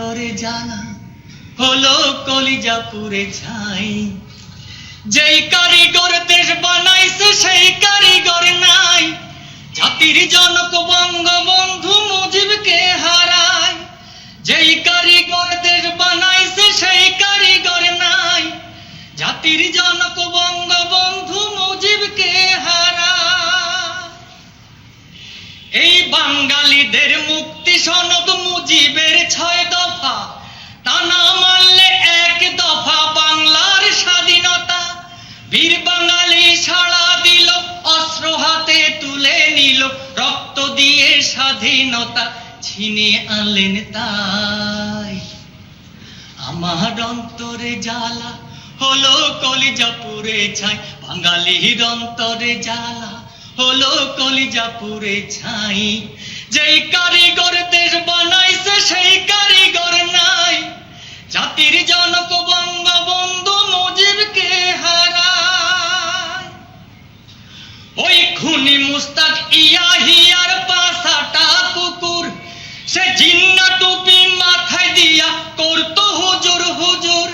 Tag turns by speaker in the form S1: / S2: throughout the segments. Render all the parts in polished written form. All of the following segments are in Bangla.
S1: অন্তরে জানা হলো কলিজা পুরে ছাই। যেই কারিগর দেশ বানাইছে সেই কারিগর নাই, জাতির জনক বঙ্গবন্ধু মুজিবকে হারায়। যেই কারিগর দেশ বানাইছে সেই কারিগর নাই, জাতির জনক বঙ্গবন্ধু মুজিবকে হারায়। এই বাঙালিদের মুক্তি সনদ মুজিবের 6 দফা, তা না মানলে 1 দফা বাংলার স্বাধীনতা। বীর বাঙালি সাড়া দিল, অস্ত্র হাতে তুলে নিল, রক্ত দিয়ে স্বাধীনতা ছিনিয়ে আনলেন তাই। আমার অন্তরে জ্বালা হলো কলিজা পুরে ছাই, বাঙালির অন্তরে জ্বালা হলো কলিজা পুরে ছাই। যেই কারিগর দেশ বানাইছে সেই কারিগর নাই, জাতির জনক বঙ্গবন্ধু মুজিবকে হারায়। ওই খুনি মুস্তাক ইয়াহিয়ার 5টা কুকুর, সে জিন্না টুপি মাথায় দিয়া করতো হুজুর হুজুর।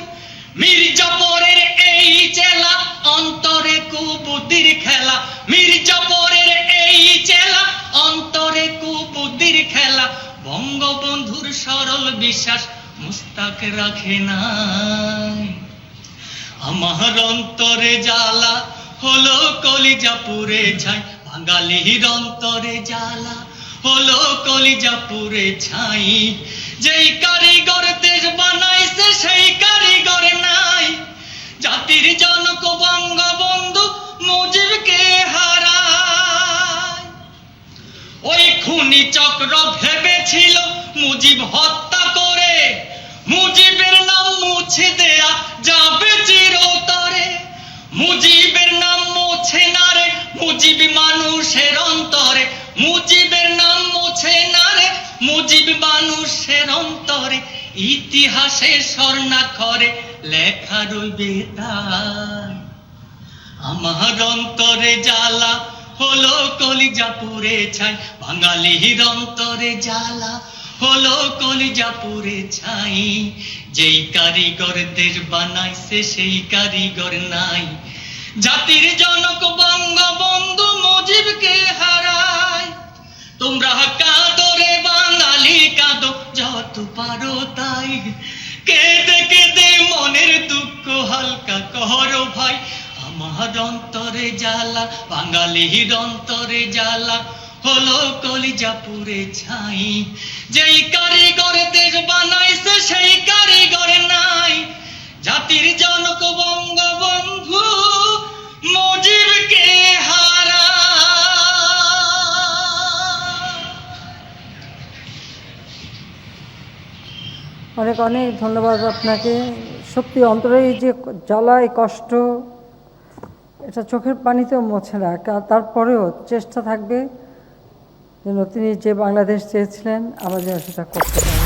S1: মির্জাপুরের এই চেলা অন্তরে কুবুদ্ধির খেলা, মির্জাপুরের এই চেলা অন্তরে কুবুদ্ধির খেলা। বঙ্গবন্ধুর সরল বিশ্বাস মুস্তাক রাখে নাই। আমার অন্তরে জ্বালা হলো কলিজা পুরে ছাই, বাঙালির অন্তরে জ্বালা হলো কলিজা পুরে ছাই। যেই কারিগর দেশ বানাইছে সেই কারিগর নাই, জাতির জনক বঙ্গবন্ধু মুজিবকে হারায়। ওই খুনি চক্র ভেবেছিল মুজিব হত্যা করে মুজিবের নাম মুছে দেয়া যাবে চিরতরে। মুজিবের নাম মুছে না রে, মুজিব মানুষের অন্তরে। মুজিবের নাম মুছে না রে, মুজিব মানুষের অন্তরে। ইতিহাসে স্বর্ণাক্ষরে লেখা রইবে তাই। আমার অন্তরে জ্বালা হলো কলিজা পুরে ছাই, বাঙালির অন্তরে জ্বালা হলো কলিজা পুরে ছাই। যেই কারিগর দেশ বানাইছে সেই কারিগর নাই, জাতির জনক বঙ্গবন্ধু মুজিবকে হারায়। তোমরা কাঁদো রে বাঙালি কাঁদো যত পারো তাই, কেঁদে কেঁদে মনের দুঃখ হালকা করো ভাই। আমার অন্তরে জ্বালা, বাঙালির অন্তরে জ্বালা হলো কলিজা পুরে ছাই। যেই কারিগর দেশ বানাইছে সেই কারিগর নাই, জাতির জনক বঙ্গবন্ধু মুজিবকে হারায়।
S2: অনেক অনেক ধন্যবাদ আপনাকে। সত্যি অন্তরে এই যে জ্বালা, এই কষ্ট, এটা চোখের পানিতেও মোছে না। তারপরেও চেষ্টা থাকবে যেন তিনি যে বাংলাদেশ চেয়েছিলেন আমরা যেন সেটা করতে পারি।